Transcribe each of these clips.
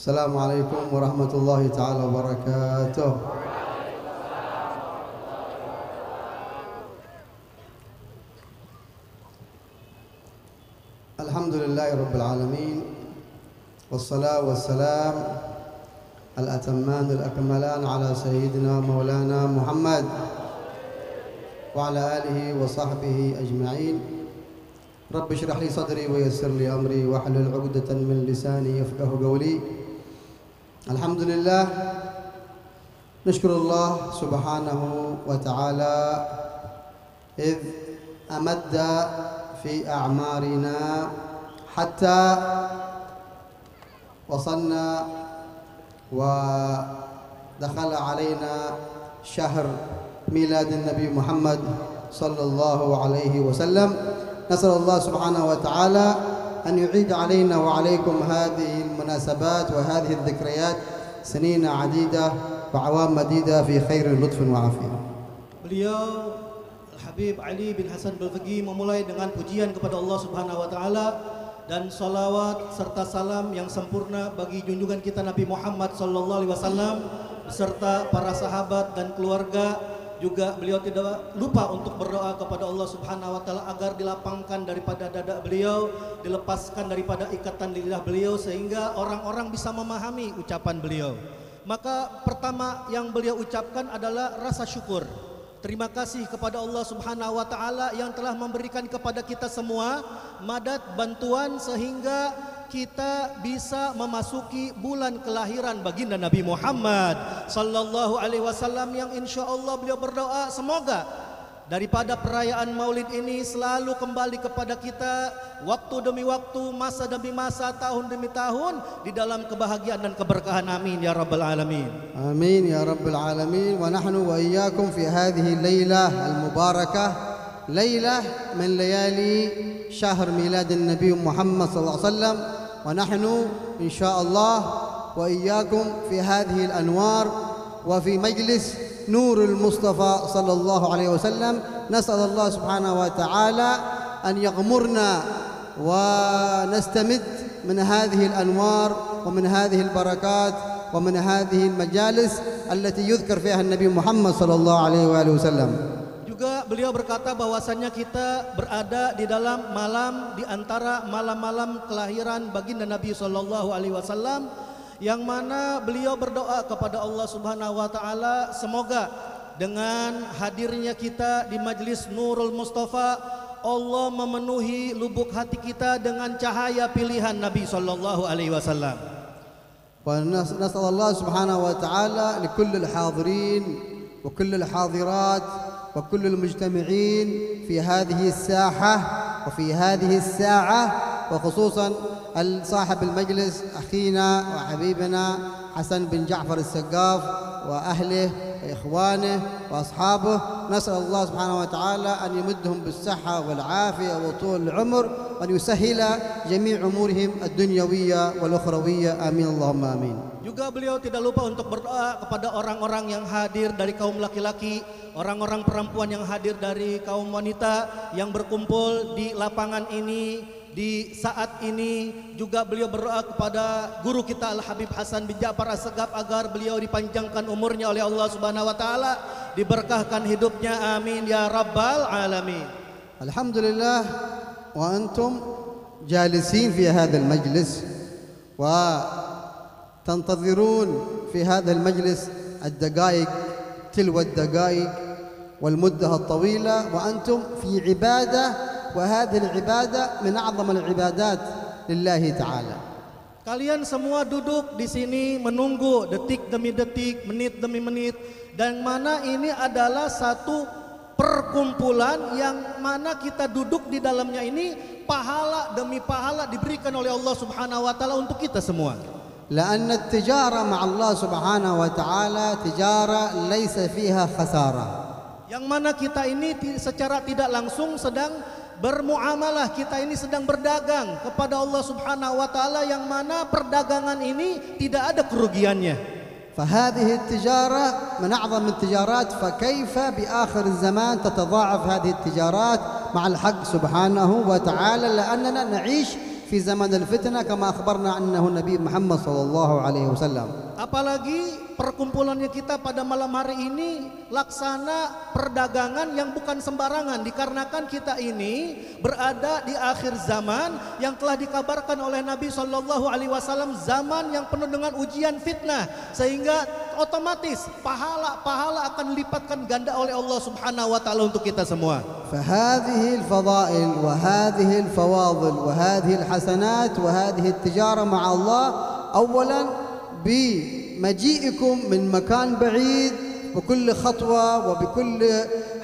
Assalamualaikum warahmatullahi taala wabarakatuh. Alhamdulillahi rabbil alamin. Wassalatu wassalam al-atamman al-akmalan ala sayyidina maulana Muhammad wa ala alihi wa sahbihi ajma'in. Rabbi shrah li sadri wa yassir li amri wa hlul 'uqdatan min lisani yafqahu qawli. Alhamdulillah, nashkurullah subhanahu wa ta'ala idh amadda fi a'marina hatta wasalna wa dakhala alaina syahr milad Nabi Muhammad sallallahu alaihi wasallam. Nasallallahu subhanahu wa ta'ala أن يعيد علينا وعليكم هذه المناسبات وهذه الذكريات سنين عديدة وعوام مديدة في خير لطف وعافية. Beliau Al-Habib Ali bin Hasan Al-Fiqi memulai dengan pujian kepada Allah Subhanahu wa taala dan salawat serta salam yang sempurna bagi junjungan kita Nabi Muhammad sallallahu alaihi wasallam beserta para sahabat dan keluarga. Juga beliau tidak lupa untuk berdoa kepada Allah Subhanahu wa taala agar dilapangkan daripada dada beliau, dilepaskan daripada ikatan lidah beliau sehingga orang-orang bisa memahami ucapan beliau. Maka pertama yang beliau ucapkan adalah rasa syukur. Terima kasih kepada Allah Subhanahu wa taala yang telah memberikan kepada kita semua madad bantuan sehingga kita bisa memasuki bulan kelahiran baginda Nabi Muhammad sallallahu alaihi wasallam yang insyaallah beliau berdoa semoga daripada perayaan Maulid ini selalu kembali kepada kita waktu demi waktu, masa demi masa, tahun demi tahun di dalam kebahagiaan dan keberkahan. Amin ya rabbal alamin. Amin ya rabbal alamin. Wa nahnu wa iyyakum fi hadhihi al-lailah al-mubarakah, lailah min layali syahr milad Nabi Muhammad sallallahu alaihi wasallam. ونحن إن شاء الله وإياكم في هذه الأنوار وفي مجلس نور المصطفى صلى الله عليه وسلم نسأل الله سبحانه وتعالى أن يغمرنا ونستمد من هذه الأنوار ومن هذه البركات ومن هذه المجالس التي يذكر فيها النبي محمد صلى الله عليه وآله وسلم. Juga beliau berkata bahwasannya kita berada di dalam malam di antara malam-malam kelahiran baginda Nabi sallallahu alaihi wasallam yang mana beliau berdoa kepada Allah Subhanahu wa taala semoga dengan hadirnya kita di majlis Nurul Mustafa Allah memenuhi lubuk hati kita dengan cahaya pilihan Nabi sallallahu alaihi wasallam. Wa nas'alullah subhanahu wa ta'ala likulli al-hadirin wa kulli al-hadirat وكل المجتمعين في هذه الساحة وفي هذه الساعة وخصوصا صاحب المجلس أخينا وحبيبنا حسن بن جعفر السقاف وأهله وإخوانه وأصحابه. نسأل الله سبحانه وتعالى أن يمدهم بالصحة والعافية وطول العمر وأن يسهل جميع أمورهم الدنيوية والأخروية. آمين اللهم آمين. Juga beliau tidak lupa untuk berdoa kepada orang-orang yang hadir dari kaum laki-laki, orang-orang perempuan yang hadir dari kaum wanita yang berkumpul di lapangan ini di saat ini. Juga beliau berdoa kepada guru kita Al-Habib Hasan bin Ja'far As-Segaf agar beliau dipanjangkan umurnya oleh Allah Subhanahu wa taala, diberkahkan hidupnya. Amin ya rabbal alamin. Alhamdulillah wa antum jalisin fi hadzal majlis wa تنتظرون في هذا المجلس الدقائق تلو الدقائق والمدة الطويلة وأنتم في عبادة وهذه العبادة من أعظم العبادات لله تعالى. Kalian semua duduk di sini menunggu detik demi detik, menit demi menit, dan mana ini adalah satu perkumpulan yang mana kita duduk di dalamnya ini pahala demi pahala diberikan oleh Allah Subhanahu wa taala untuk kita semua. لأن التجارة مع الله سبحانه وتعالى تجارة ليس فيها خسارة. Yang mana kita ini secara tidak langsung sedang bermuamalah, kita ini sedang berdagang kepada Allah Subhanahu wa taala yang mana perdagangan ini tidak ada kerugiannya. فهذه التجارة من أعظم التجارات فكيف بآخر الزمان تتضاعف هذه التجارات مع الحق سبحانه وتعالى لأننا نعيش في زمن الفتنة كما أخبرنا عنه النبي محمد صلى الله عليه وسلم. Apalagi perkumpulannya kita pada malam hari ini laksana perdagangan yang bukan sembarangan, dikarenakan kita ini berada di akhir zaman yang telah dikabarkan oleh Nabi Shallallahu Alaihi Wasallam, zaman yang penuh dengan ujian fitnah, sehingga otomatis pahala akan dilipatkan ganda oleh Allah Subhanahu Wa Taala untuk kita semua. فهذه الفضائل وهذه الفواضل وهذه الحسنات وهذه التجارة مع الله أولا بمجيئكم من مكان بعيد، بكل خطوة وبكل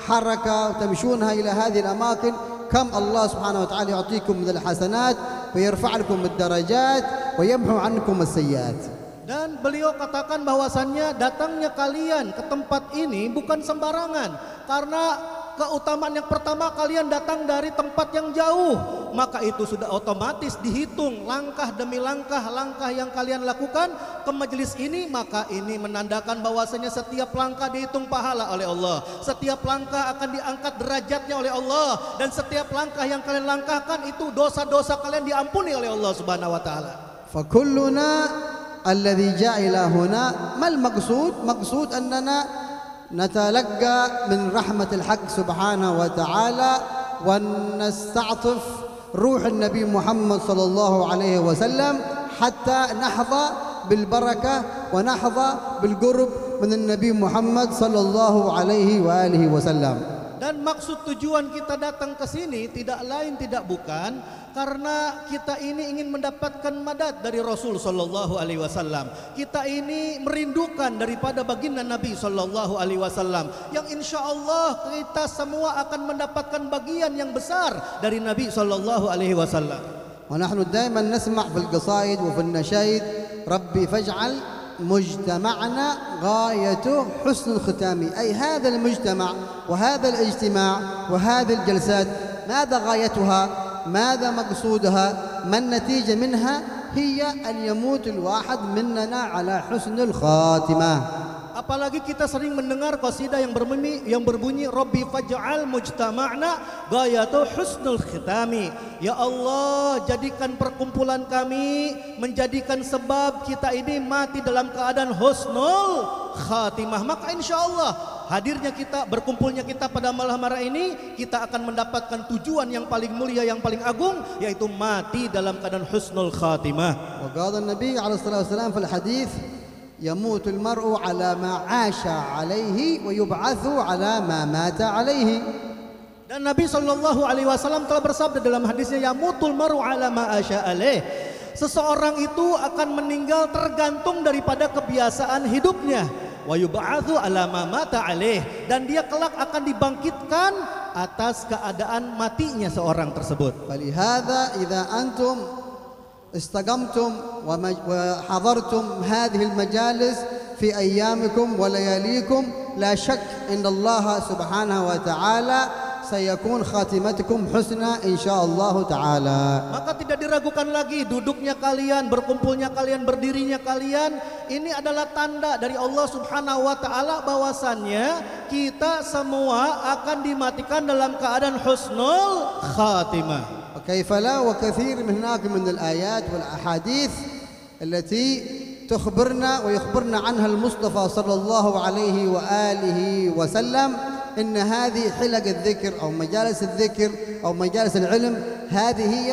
حركة تمشونها إلى هذه الأماكن كم الله سبحانه وتعالى يعطيكم من الحسنات ويرفع لكم الدرجات ويمحو عنكم السيئات. Dan beliau katakan bahwasannya datangnya kalian ke tempat ini bukan sembarangan, karena keutamaan yang pertama, kalian datang dari tempat yang jauh, maka itu sudah otomatis dihitung langkah demi langkah yang kalian lakukan ke majelis ini, maka ini menandakan bahwasanya setiap langkah dihitung pahala oleh Allah, setiap langkah akan diangkat derajatnya oleh Allah, dan setiap langkah yang kalian langkahkan itu dosa-dosa kalian diampuni oleh Allah Subhanahu wa taala. فكلنا الذي جاء إلى هنا ما المقصود؟ مقصود أننا نتلقى من رحمة الحق سبحانه وتعالى ونستعطف روح النبي محمد صلى الله عليه وسلم حتى نحظى بالبركة ونحظى بالقرب من النبي محمد صلى الله عليه وآله وسلم. Dan maksud tujuan kita datang ke sini tidak lain tidak bukan karena kita ini ingin mendapatkan madad dari Rasul sallallahu alaihi wasallam. Kita ini merindukan daripada baginda Nabi sallallahu alaihi wasallam yang insyaallah kita semua akan mendapatkan bagian yang besar dari Nabi sallallahu alaihi wasallam. ونحن دائما نسمع في القصائد وفي النشيد ربي فاجعل مجتمعنا غايته حسن الختام، أي هذا المجتمع وهذا الاجتماع وهذه الجلسات ماذا غايتها؟ ماذا مقصودها؟ ما النتيجة منها؟ هي أن يموت الواحد مننا على حسن الخاتمة. Apalagi kita sering mendengar qasidah yang berbunyi Rabbi faj'al mujtama'na ghayatu husnul khitami. Ya Allah, jadikan perkumpulan kami menjadikan sebab kita ini mati dalam keadaan husnul khatimah. Maka insyaallah hadirnya kita, berkumpulnya kita pada malam hari ini, kita akan mendapatkan tujuan yang paling mulia, yang paling agung, yaitu mati dalam keadaan husnul khatimah. Wa qala an-nabi alaihi salatu wasallam fil hadits يموت المرء على ما عاش عليه ويبعث على ما مات عليه. Dan Nabi Shallallahu Alaihi Wasallam telah bersabda dalam hadisnya, yamutul mar'u ala ma asya alaih. Seseorang itu akan meninggal tergantung daripada kebiasaan hidupnya. Wa yub'atsu ala ma mata alaih, dan dia kelak akan dibangkitkan atas keadaan matinya seorang tersebut. Falihada idza antum استقمتم وحضرتم هذه المجالس في أيامكم ولياليكم لا شك إن الله سبحانه وتعالى سيكون خاتمتكم حسنى إن شاء الله تعالى. Maka tidak diragukan lagi duduknya kalian, berkumpulnya kalian, berdirinya kalian, ini adalah tanda dari Allah Subhanahu wa taala bahwasannya kita semua akan dimatikan dalam keadaan husnul khatimah. وكيف لا، وكثير من هناك من الآيات والأحاديث التي تخبرنا ويخبرنا عنها المصطفى صلى الله عليه وآله وسلم إن هذه حلق الذكر أو مجالس الذكر أو مجالس العلم هذه هي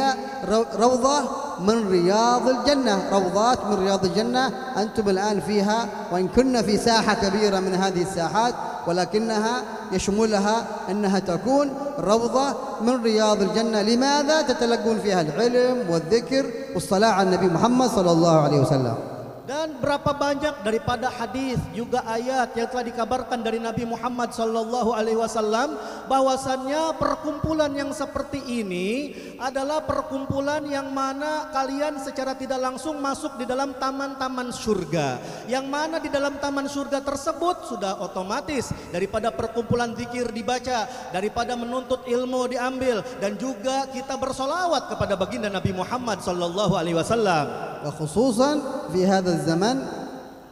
روضة من رياض الجنة، روضات من رياض الجنة أنتم الآن فيها، وإن كنا في ساحة كبيرة من هذه الساحات ولكنها يشملها أنها تكون روضة من رياض الجنة. لماذا؟ تتلقون فيها العلم والذكر والصلاة على النبي محمد صلى الله عليه وسلم. Dan berapa banyak daripada hadis juga ayat yang telah dikabarkan dari Nabi Muhammad sallallahu alaihi wasallam bahwasannya perkumpulan yang seperti ini adalah perkumpulan yang mana kalian secara tidak langsung masuk di dalam taman-taman surga. Yang mana di dalam taman surga tersebut sudah otomatis daripada perkumpulan zikir dibaca, daripada menuntut ilmu diambil, dan juga kita bersolawat kepada baginda Nabi Muhammad sallallahu alaihi wasallam. وخصوصا في هذا الزمن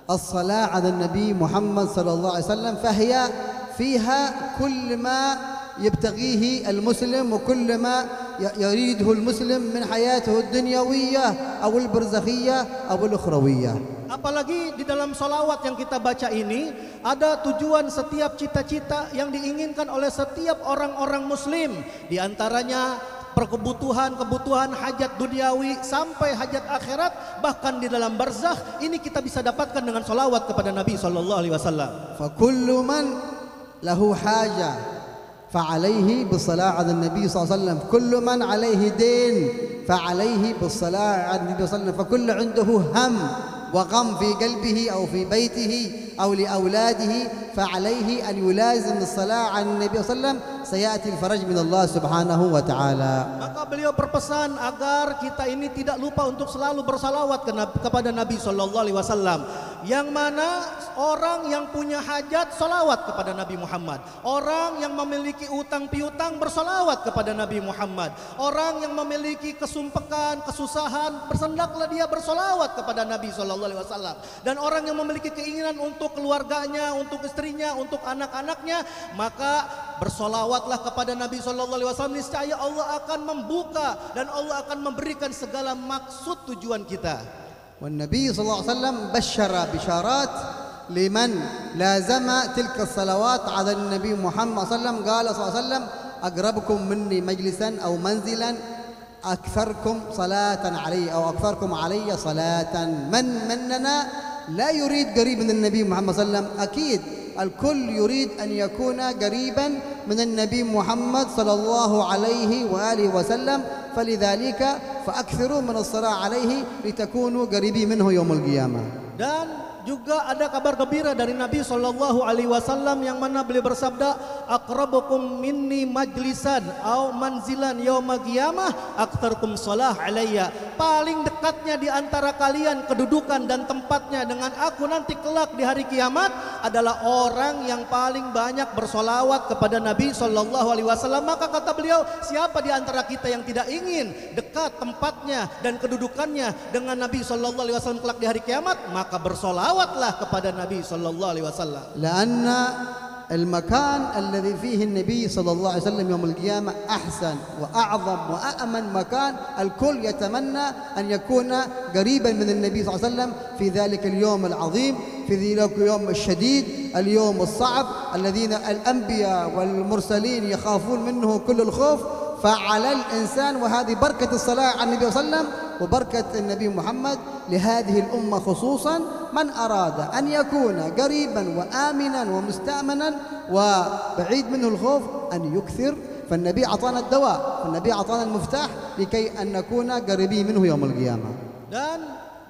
الصلاة على النبي محمد صلى الله عليه وسلم فهي فيها كل ما يبتغيه المسلم وكل ما يريده المسلم من حياته الدنيوية أو البرزخية أو الأخروية. Apalagi di dalam solawat yang kita baca ini ada tujuan setiap cita-cita yang diinginkan oleh setiap orang-orang muslim. Di antaranya kebutuhan hajat duniawi sampai hajat akhirat, bahkan di dalam barzakh ini kita bisa dapatkan dengan solawat kepada Nabi SAW. فكل من له حاجة فعليه بالصلاة على النبي صلى الله عليه وسلم، كل من عليه دين فعليه بالصلاة على النبي صلى الله عليه وسلم، فكل عنده هم وغم في قلبه أو في بيته أو لأولاده فعليه أن يلازم الصلاة على النبي صلى الله عليه وسلم، سيأتي الفرج من الله سبحانه وتعالى. Maka beliau berpesan agar kita ini tidak lupa untuk selalu bersalawat kepada Nabi SAW. Yang mana orang yang punya hajat salawat kepada Nabi Muhammad, orang yang memiliki utang piutang bersalawat kepada Nabi Muhammad, orang yang memiliki kesumpekan, kesusahan bersendaklah dia bersalawat kepada Nabi SAW. Dan orang yang memiliki keinginan untuk keluarganya, untuk istrinya, untuk anak-anaknya, maka bersolawatlah kepada Nabi SAW. Niscaya Allah akan membuka dan Allah akan memberikan segala maksud tujuan kita. والنبي صلى الله عليه وسلم بشر بشارات لمن لازم تلك الصلوات على النبي محمد صلى الله عليه وسلم. قال صلى الله عليه وسلم أقربكم مني مجلسا أو منزلا أكثركم صلاة علي أو أكثركم علي صلاة. من مننا لا يريد قريب من النبي محمد صلى الله عليه وسلم؟ أكيد الكل يريد أن يكون قريبا من النبي محمد صلى الله عليه وآله وسلم، فلذلك فأكثروا من الصلاة عليه لتكونوا قريبين منه يوم القيامة. Dan juga ada kabar gembira dari Nabi SAW yang mana beliau bersabda, aqrabukum minni majlisan au manzilan yaumil qiyamah aktsarkum shalah alayya. Paling dekatnya di antara kalian kedudukan dan tempatnya dengan aku nanti kelak di hari kiamat adalah orang yang paling banyak bersolawat kepada Nabi SAW. Maka kata beliau, siapa di antara kita yang tidak ingin dekat tempatnya dan kedudukannya dengan Nabi SAW kelak di hari kiamat, maka bersolawatlah kepada Nabi SAW. لأن المكان الذي فيه النبي صلى الله عليه وسلم يوم القيامة أحسن وأعظم وأأمن مكان. الكل يتمنى أن يكون قريبا من النبي صلى الله عليه وسلم في ذلك اليوم العظيم، في ذلك اليوم الشديد، اليوم الصعب، الذين الأنبياء والمرسلين يخافون منه كل الخوف. فعلى الإنسان، وهذه بركة الصلاة على النبي صلى الله عليه وسلم وبركة النبي محمد لهذه الأمة خصوصا، من أراد أن يكون قريبا وآمنا ومستأمنا وبعيد منه الخوف أن يكثر. فالنبي أعطانا الدواء، فالنبي أعطانا المفتاح لكي أن نكون قريبين منه يوم القيامة. Dan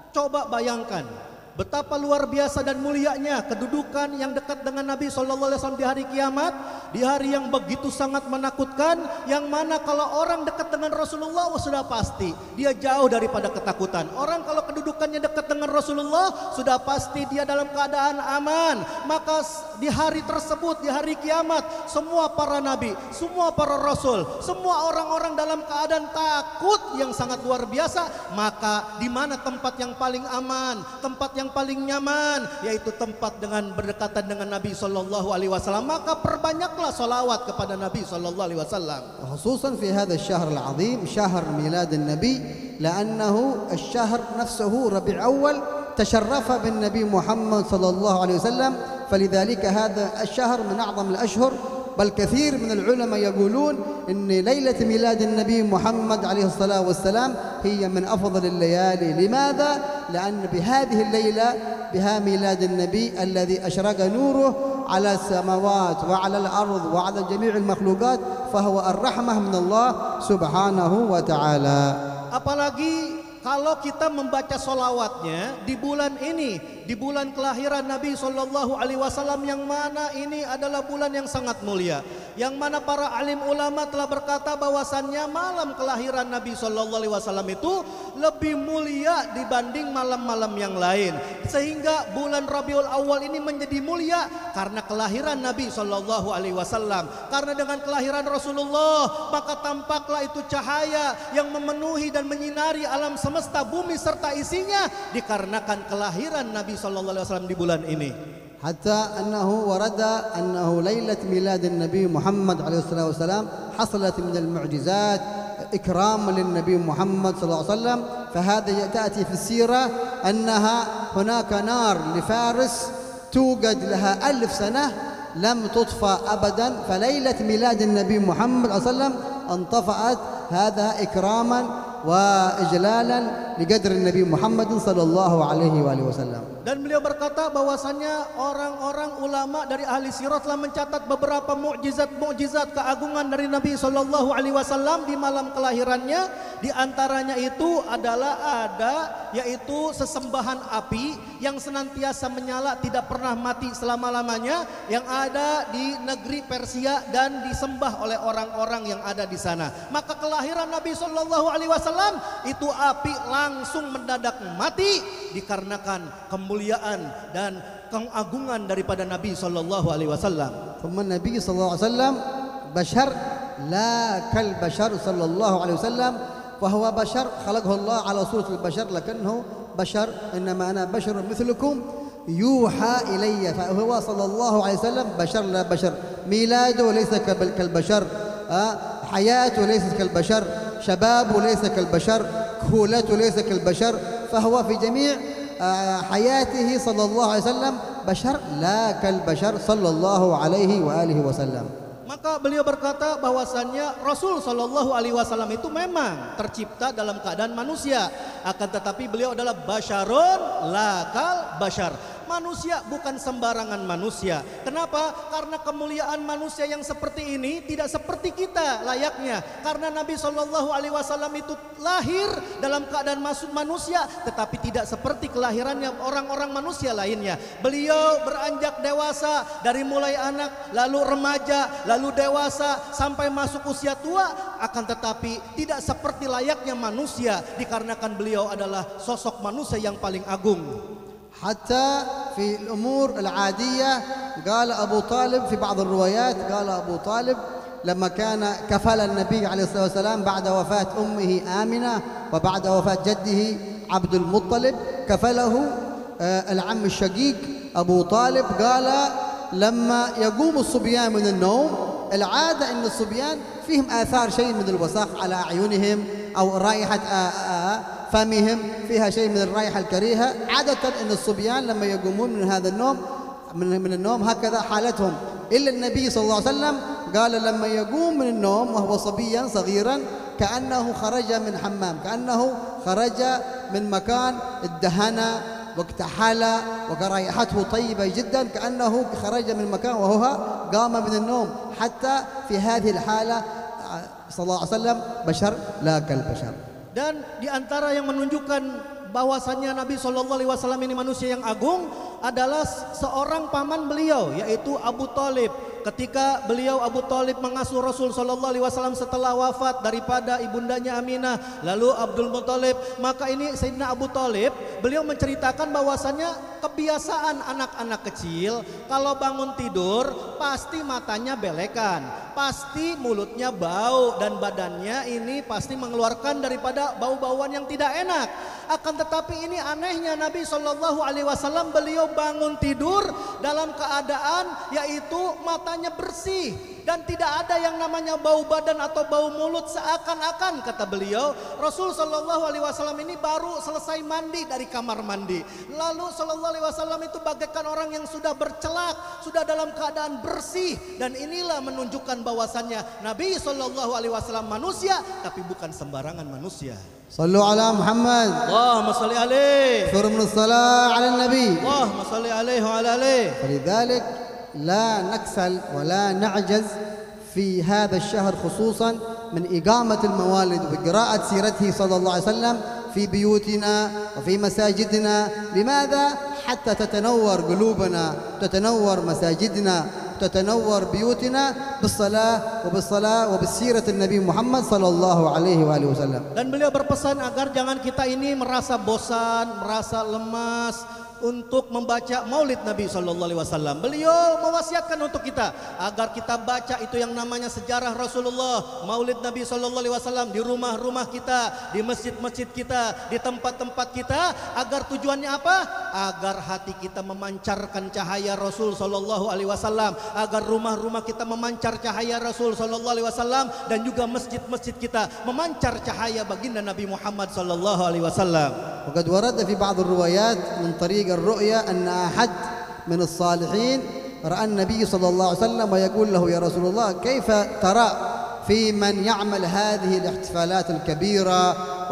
coba bayangkan betapa luar biasa dan mulianya kedudukan yang dekat dengan Nabi SAW di hari kiamat, di hari yang begitu sangat menakutkan, yang mana kalau orang dekat dengan Rasulullah sudah pasti dia jauh daripada ketakutan. Orang kalau kedudukannya dekat dengan Rasulullah sudah pasti dia dalam keadaan aman. Maka di hari tersebut, di hari kiamat, semua para nabi, semua para rasul, semua orang-orang dalam keadaan takut yang sangat luar biasa. Maka di mana tempat yang paling aman, tempat yang paling nyaman, yaitu tempat dengan berdekatan dengan Nabi SAW. Maka perbanyaklah salawat kepada Nabi SAW. خصوصا في هذا الشهر العظيم شهر ميلاد النبي، لأنه الشهر نفسه ربيع أول تشرف بالنبي محمد صلى الله عليه وسلم، فلذلك هذا الشهر من أعظم الأشهر. بل كثير من العلماء يقولون إن ليلة ميلاد النبي محمد عليه الصلاة والسلام هي من أفضل الليالي. لماذا؟ لأن بهذه الليلة بها ميلاد النبي الذي أشرق نوره على السماوات وعلى الأرض وعلى جميع المخلوقات، فهو الرحمة من الله سبحانه وتعالى. Apalagi kalau kita membaca solawatnya di bulan ini, di bulan kelahiran Nabi SAW, yang mana ini adalah bulan yang sangat mulia, yang mana para alim ulama telah berkata bahwasannya malam kelahiran Nabi SAW itu lebih mulia dibanding malam-malam yang lain. Sehingga bulan Rabiul Awal ini menjadi mulia karena kelahiran Nabi SAW. Karena dengan kelahiran Rasulullah maka tampaklah itu cahaya yang memenuhi dan menyinari alam semesta bumi serta isinya, dikarenakan kelahiran Nabi SAW di bulan ini. حتى أنه ورد أنه ليلة ميلاد النبي محمد عليه الصلاة والسلام حصلت من المعجزات إكراما للنبي محمد صلى الله عليه وسلم. فهذا تأتي في السيرة أنها هناك نار لفارس توجد لها 1000 سنة لم تطفأ أبدا، فليلة ميلاد النبي محمد صلى الله عليه وسلم انطفأت. هذا إكراما وإجلالا لقدر النبي محمد صلى الله عليه وآله وسلم. Dan beliau berkata bahwasanya orang-orang ulama dari ahli sirah telah mencatat beberapa mukjizat keagungan dari Nabi sallallahu alaihi wasallam di malam kelahirannya. Di antaranya itu adalah yaitu sesembahan api yang senantiasa menyala tidak pernah mati selama-lamanya yang ada di negeri Persia dan disembah oleh orang-orang yang ada di sana. Maka kelahiran Nabi sallallahu alaihi wasallam itu api langsung mendadak mati dikarenakan kemuliaan dan keagungan daripada Nabi sallallahu alaihi wasallam. ثم النبي صلى الله عليه وسلم بشر لا كالبشر صلى الله عليه وسلم، فهو بشر خلقه الله على صورة البشر لكنه بشر، إنما أنا بشر مثلكم يوحى إلي. فهو صلى الله عليه وسلم بشر لا بشر، ميلاده ليس كالبشر، حياته ليست كالبشر، شبابه ليس كالبشر، كهولته ليس كالبشر، فهو في جميع حياته صلى الله عليه وسلم بشر لا كالبشر صلى الله عليه وآله وسلم. Maka beliau berkata bahwasannya Rasul sallallahu alaihi wasallam itu memang tercipta dalam keadaan manusia, akan tetapi beliau adalah basyarun la kal basyar. Manusia bukan sembarangan manusia. Kenapa? Karena kemuliaan manusia yang seperti ini tidak seperti kita layaknya. Karena Nabi sallallahu alaihi wasallam itu lahir dalam keadaan manusia, tetapi tidak seperti kelahirannya orang-orang manusia lainnya. Beliau beranjak dewasa dari mulai anak, lalu remaja, lalu dewasa sampai masuk usia tua, akan tetapi tidak seperti layaknya manusia dikarenakan beliau adalah sosok manusia yang paling agung. حتى في الأمور العادية قال أبو طالب في بعض الروايات، قال أبو طالب لما كان كفل النبي عليه الصلاة والسلام بعد وفاة أمه آمنة وبعد وفاة جده عبد المطلب، كفله العم الشقيق أبو طالب، قال لما يقوم الصبيان من النوم، العادة أن الصبيان فيهم آثار شيء من الوساخ على أعينهم أو رائحة فمهم فيها شيء من الرائحة الكريهة. عادة أن الصبيان لما يقومون من هذا النوم من النوم هكذا حالتهم، إلا النبي صلى الله عليه وسلم قال لما يقوم من النوم وهو صبيا صغيرا كأنه خرج من حمام، كأنه خرج من مكان ادهن واكتحل ورائحته طيبة جدا، كأنه خرج من مكان وهو قام من النوم. حتى في هذه الحالة صلى الله عليه وسلم بشر لا كالبشر. Dan di antara yang menunjukkan bahwasannya Nabi sallallahu alaihi wasallam ini manusia yang agung adalah seorang paman beliau, yaitu Abu Thalib. Ketika beliau Abu Thalib mengasuh Rasul sallallahu alaihi wasallam setelah wafat daripada ibundanya Aminah, lalu Abdul Muthalib, maka ini Sayyidina Abu Thalib, beliau menceritakan bahwasannya kebiasaan anak-anak kecil kalau bangun tidur pasti matanya belekan, pasti mulutnya bau dan badannya ini pasti mengeluarkan daripada bau-bauan yang tidak enak. Akan tetapi ini anehnya Nabi sallallahu alaihi wasallam beliau bangun tidur dalam keadaan yaitu matanya bersih dan tidak ada yang namanya bau badan atau bau mulut. Seakan-akan kata beliau Rasul sallallahu alaihi wasallam ini baru selesai mandi dari kamar mandi, lalu sallallahu alaihi wasallam itu bagaikan orang yang sudah bercelak, sudah dalam keadaan bersih. Dan inilah menunjukkan bahwasannya Nabi sallallahu alaihi wasallam manusia tapi bukan sembarangan manusia. صلوا على محمد اللهم صل عليه. كثر من الصلاة على النبي اللهم صل عليه وعلى عليه. فلذلك لا نكسل ولا نعجز في هذا الشهر خصوصا من إقامة الموالد وقراءة سيرته صلى الله عليه وسلم في بيوتنا وفي مساجدنا. لماذا؟ حتى تتنور قلوبنا، تتنور مساجدنا، تتنور بيوتنا بالصلاة وبالسيرة النبي محمد صلى الله عليه وآله وسلم. Dan beliau berpesan agar jangan kita ini merasa bosan, merasa lemas, untuk membaca Maulid Nabi sallallahu alaihi wasallam. Beliau mewasiatkan untuk kita agar kita baca itu yang namanya sejarah Rasulullah, Maulid Nabi sallallahu alaihi wasallam di rumah-rumah kita, di masjid-masjid kita, di tempat-tempat kita, agar tujuannya apa? Agar hati kita memancarkan cahaya Rasul sallallahu alaihi wasallam, agar rumah-rumah kita memancar cahaya Rasul sallallahu alaihi wasallam, dan juga masjid-masjid kita memancar cahaya baginda Nabi Muhammad sallallahu alaihi wasallam. وقد ورد في بعض الروايات من طريق الرؤيا أن أحد من الصالحين رأى النبي صلى الله عليه وسلم ويقول له يا رسول الله كيف ترى في من يعمل هذه الاحتفالات الكبيرة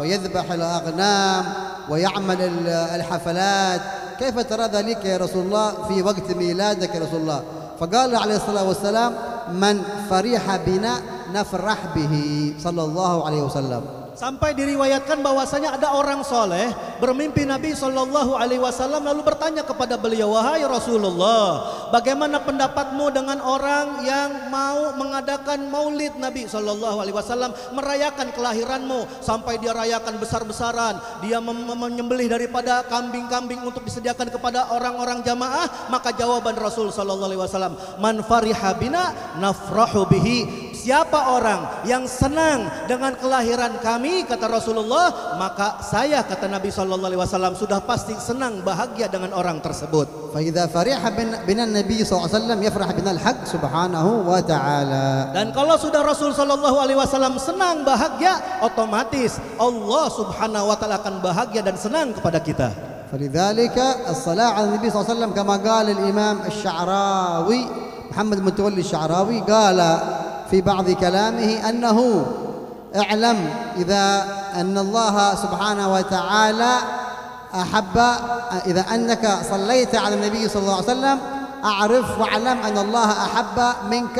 ويذبح الأغنام ويعمل الحفلات، كيف ترى ذلك يا رسول الله في وقت ميلادك يا رسول الله؟ فقال عليه الصلاة والسلام من فرح بنا نفرح به صلى الله عليه وسلم. Sampai diriwayatkan bahwasanya ada orang soleh bermimpi Nabi sallallahu alaihi wasallam lalu bertanya kepada beliau, wahai Rasulullah, bagaimana pendapatmu dengan orang yang mau mengadakan Maulid Nabi sallallahu alaihi wasallam, merayakan kelahiranmu sampai dia rayakan besar-besaran, dia menyembelih daripada kambing-kambing untuk disediakan kepada orang-orang jamaah? Maka jawaban Rasul sallallahu alaihi wasallam, man fariha bina nafrahu bihi. Siapa orang yang senang dengan kelahiran kami, kata Rasulullah, maka saya, kata Nabi sallallahu alaihi wasallam, sudah pasti senang bahagia dengan orang tersebut. فإذا فرح بنا النبي صلى الله عليه وسلم يفرح بنا الحق سبحانه وتعالى. Dan kalau sudah Rasul sallallahu alaihi wasallam senang bahagia, otomatis Allah subhanahu wa taala akan bahagia dan senang kepada kita. فلذلك الصلاة على النبي صلى الله عليه وسلم كما قال الإمام الشعراوي محمد متولي الشعراوي قال في بعض كلامه أنه اعلم إذا أن الله سبحانه وتعالى أحب، إذا أنك صليت على النبي صلى الله عليه وسلم أعرف واعلم أن الله أحب منك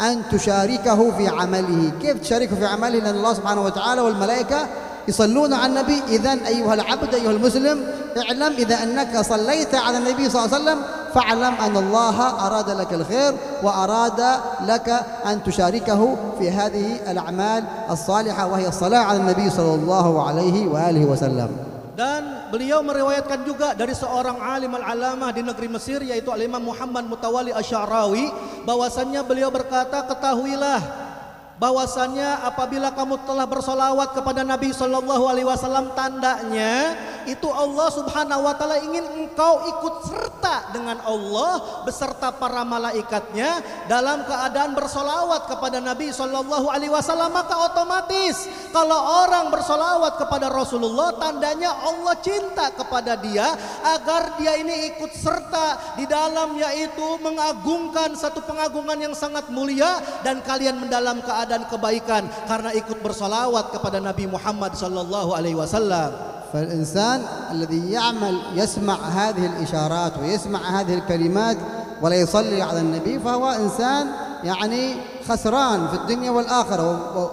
أن تشاركه في عمله. كيف تشاركه في عمله؟ لأن الله سبحانه وتعالى والملائكة يصلون على النبي. إذن أيها العبد أيها المسلم اعلم إذا أنك صليت على النبي صلى الله عليه وسلم فاعلم أن الله أراد لك الخير وأراد لك أن تشاركه في هذه الأعمال الصالحة وهي الصلاة على النبي صلى الله عليه وآله وسلم. Dan beliau meriwayatkan juga dari seorang alim al-alamah di negeri Mesir, yaitu al-Imam Muhammad Mutawalli Asy-Sya'rawi, bahwasannya beliau berkata, ketahuilah bahwasannya apabila kamu telah bersolawat kepada Nabi sallallahu alaihi wasallam, tandanya itu Allah subhanahu wa taala ingin engkau ikut serta dengan Allah beserta para malaikatnya dalam keadaan bersolawat kepada Nabi sallallahu alaihi wasallam. Maka otomatis kalau orang bersolawat kepada Rasulullah, tandanya Allah cinta kepada dia agar dia ini ikut serta di dalam, yaitu mengagungkan satu pengagungan yang sangat mulia, dan kalian mendalam keadaan kebaikan karena ikut bersolawat kepada Nabi Muhammad sallallahu alaihi wasallam. فالإنسان الذي يسمع هذه الإشارات ويسمع هذه الكلمات ولا يصلي على النبي فهو إنسان يعني خسران في الدنيا والآخرة.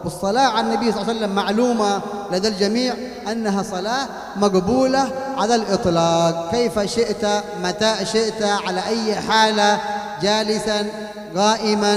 والصلاة على النبي صلى الله عليه وسلم معلومة لدى الجميع أنها صلاة مقبولة على الإطلاق، كيف شئت متى شئت على أي حالة، جالسا قائما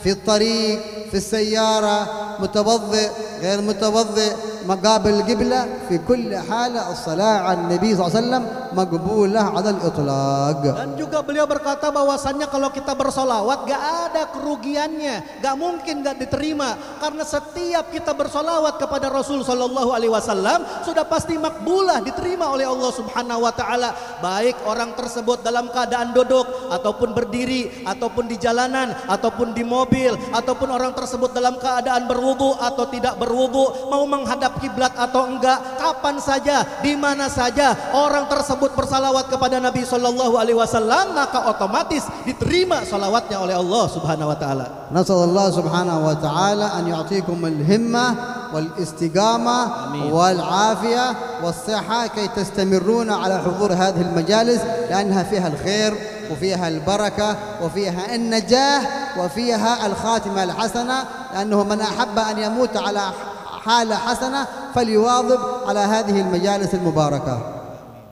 في الطريق في السيارة، متوضئ غير متوضئ، مقابل القبلة، في كل حالة الصلاة على النبي صلى الله عليه وسلم مقبولة على الإطلاق. Dan juga beliau berkata bahwasannya kalau kita bersolawat gak ada kerugiannya, gak mungkin gak diterima, karena setiap kita bersolawat kepada Rasul sallallahu alaihi wasallam sudah pasti makbulah, diterima oleh Allah subhanahu wa taala, baik orang tersebut dalam keadaan duduk ataupun berdiri ataupun di jalanan ataupun di mobil, ataupun orang tersebut dalam keadaan berwudu atau tidak berwudu, mau menghadap kiblat atau enggak, kapan saja, di mana saja orang tersebut bersalawat kepada Nabi sallallahu alaihi wasallam, maka otomatis diterima salawatnya oleh Allah subhanahu wa taala. Nasallallahu subhanahu wa taala an yu'tikum al-himmah wal-istiqamah wal-afiyah was-sihha kay tastamirruna ala hudur hadhihi al-majalis li'annaha fiha al-khair وفيها البركة وفيها النجاح وفيها الخاتمة الحسنة، لأنه من أحب أن يموت على حالة حسنة فليواظب على هذه المجالس المباركة.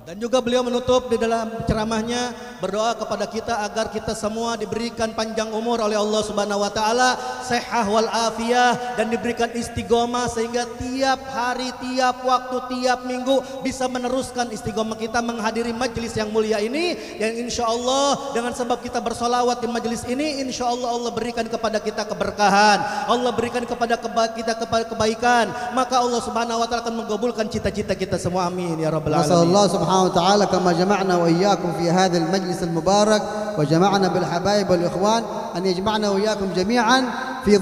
Dan juga beliau menutup di dalam ceramahnya berdoa kepada kita agar kita semua diberikan panjang umur oleh Allah Subhanahu wa taala, sehat wal afiah, dan diberikan istiqomah sehingga tiap hari, tiap waktu, tiap minggu bisa meneruskan istiqomah kita menghadiri majelis yang mulia ini, yang insya Allah dengan sebab kita bersolawat di majelis ini, insya Allah Allah berikan kepada kita keberkahan, Allah berikan kepada kita kebaikan, maka Allah Subhanahu wa taala akan mengabulkan cita-cita kita semua. Amin ya rabbal alamin. Nasallallahu subhanahu wa ta'ala kama jama'na wa iyyakum fi hadzal majlis al-mubarak wa jama'na bil habaib wal ikhwan an yajma'na wa iyyakum jami'an في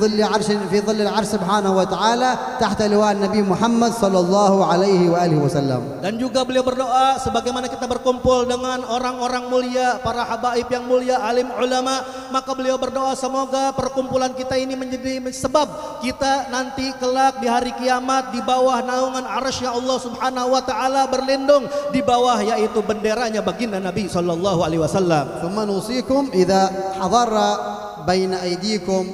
ظل العرش سبحانه وتعالى تحت لواء النبي محمد صلى الله عليه وآله وسلم. Dan juga beliau berdoa sebagaimana kita berkumpul dengan orang-orang mulia, para habaib yang mulia, alim ulama, maka beliau berdoa semoga perkumpulan kita ini menjadi sebab kita nanti kelak di hari kiamat di bawah naungan arsy Allah Subhanahu wa taala berlindung di bawah yaitu benderanya baginda Nabi sallallahu alaihi wasallam. ثم نوصيكم إذا حضر بين أيديكم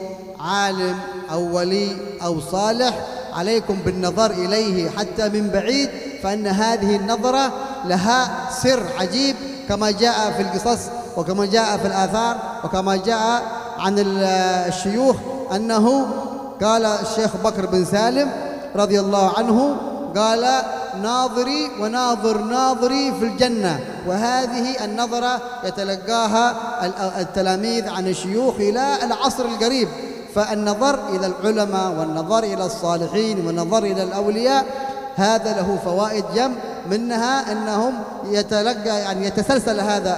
عالم أو ولي أو صالح عليكم بالنظر إليه حتى من بعيد، فإن هذه النظرة لها سر عجيب كما جاء في القصص وكما جاء في الآثار وكما جاء عن الشيوخ أنه قال الشيخ بكر بن سالم رضي الله عنه قال ناظري وناظر ناظري في الجنة، وهذه النظرة يتلقاها التلاميذ عن الشيوخ إلى العصر القريب. فالنظر إلى العلماء والنظر إلى الصالحين والنظر إلى الأولياء هذا له فوائد جم، منها أنهم يتسلسل هذا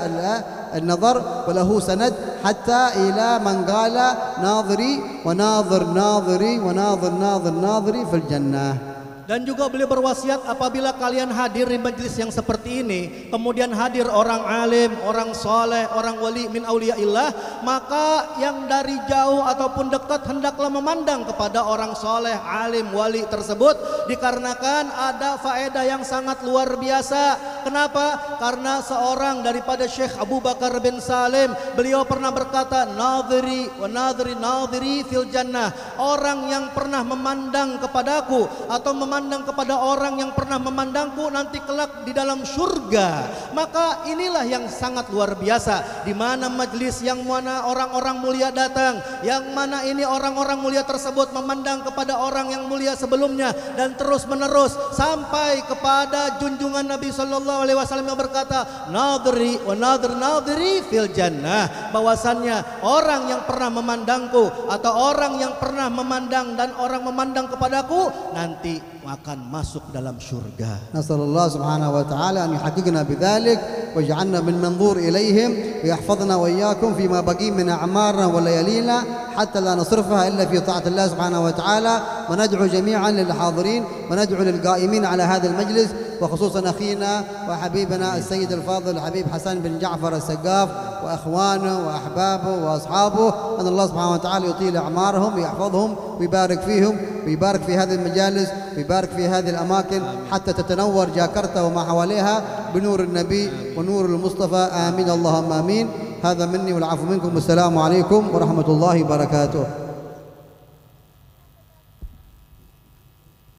النظر وله سند حتى إلى من قال ناظري وناظر ناظري وناظر ناظر ناظري في الجنة. Dan juga beliau berwasiat apabila kalian hadir di majelis yang seperti ini, kemudian hadir orang alim, orang soleh, orang wali min auliyaillah, maka yang dari jauh ataupun dekat hendaklah memandang kepada orang soleh, alim, wali tersebut, dikarenakan ada faedah yang sangat luar biasa. Kenapa? Karena seorang daripada Syekh Abu Bakar bin Salim, beliau pernah berkata, nadhiri wa nadhiri nadhiri fil jannah, orang yang pernah memandang kepadaku atau memandang kepada orang yang pernah memandangku nanti kelak di dalam surga. Maka inilah yang sangat luar biasa, di mana majelis yang mana orang-orang mulia datang, yang mana ini orang-orang mulia tersebut memandang kepada orang yang mulia sebelumnya dan terus menerus sampai kepada junjungan Nabi sallallahu alaihi wasallam yang berkata, nadhiri wa nadhir nadhiri fil jannah, bahwasannya orang yang pernah memandangku atau orang yang pernah memandang dan orang memandang kepadaku nanti akan masuk dalam surga. Nasallallahu subhanahu wa ta'ala an yuhaqqiqna bidzalik waj'alna min manzur ilaihim wa yahfazna wa iyyakum fima baqi min a'marna wa layalina hatta la nasrifaha illa fi ta'ati Allah subhanahu wa ta'ala, wa nad'u jami'an lil hadirin wa nad'u lil qa'imin ala hadha al majlis wa khususan akhina wa habibana al-sayyid al-fadil Habib Hasan bin Ja'far al-Saqqaf wa ikhwanuhu wa ahbabuhu wa ashabuhu, an Allah subhanahu wa ta'ala yutil a'marahum wa yahfazhum wa yubarik fihim wa yubarik fi hadhihi al-majalis ويبارك في هذه الأماكن حتى تتنور جاكرتا وما حواليها بنور النبي ونور المصطفى. آمين اللهم آمين. هذا مني والعفو منكم، والسلام عليكم ورحمة الله وبركاته.